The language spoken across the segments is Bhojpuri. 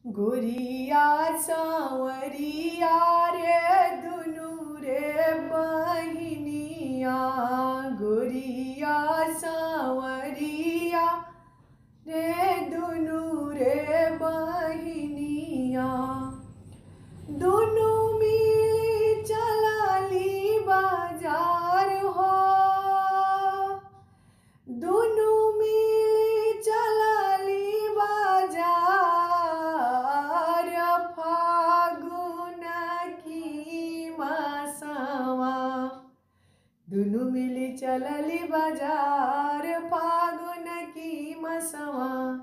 गोरिया सांवरिया रे दुनु रे बहिनिया। गोरिया सांवरिया रे दुनु रे बहिनिया। दुनु मिली चलाली बाजार हो। दुनु मिली चलाली बाजार। फागुन की मासवा। दुनु मिली चलली बाजार फागुन की मसवा।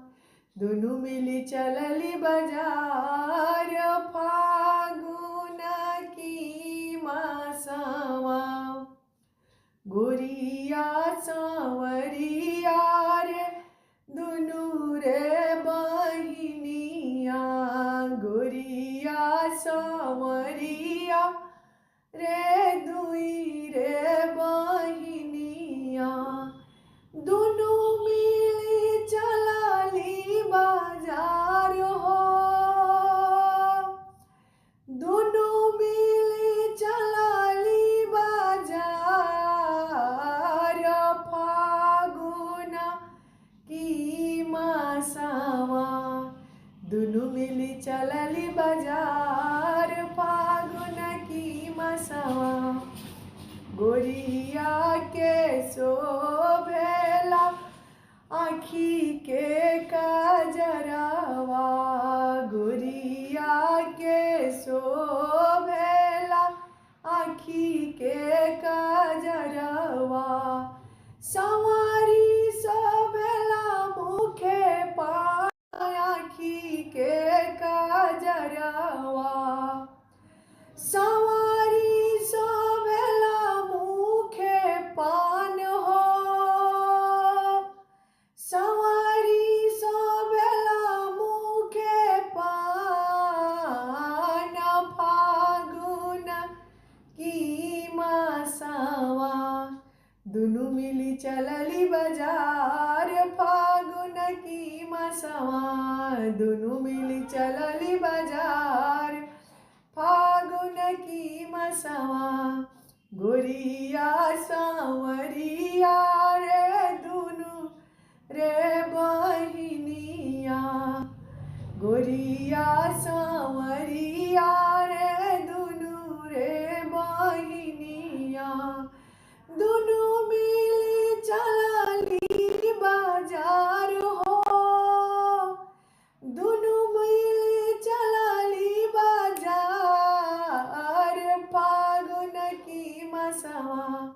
दुनु मिली चलली बाजार फागुन की मासवा। गोरिया सांवरिया रे दुनु रे बहिनिया। गोरिया सांवरिया रे दुई रे बहिनिया। दुनु मिली चलाली बाजार हो। दुनु मिली चलाली बाजार फागुन की मासवा। दुनु मिली चलली बाजार फागुन की मासवा। गोरिया के शोभेला आँखी के काजरवा। गोरिया के शोभेला आँखी के काजरवा। संवारी शोभेला मुखे पान आँखी के काजरवा। संवारी शोभेला मुखे पान हो। संवारी शोभेला मुखे पान फागुन की मासवा। दुनु मिली चलली बाजार फागुन की मासवा। दुनु मिली चलली बाजार फागुन की मासवा। गोरिया सांवरिया रे दुनु रे बहिनिया। गोरिया सांवरिया रे दुनु रे बहिनिया। दुनु मिली चलाली बाजार हो। दुनु मिली चलाली बाजार फागुन की मासवा।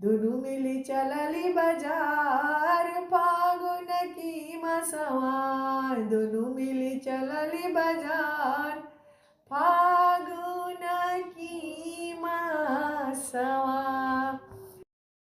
दुनु मिली चलली बाजार फागुन की मासवा। दुनु मिली चलली बाजार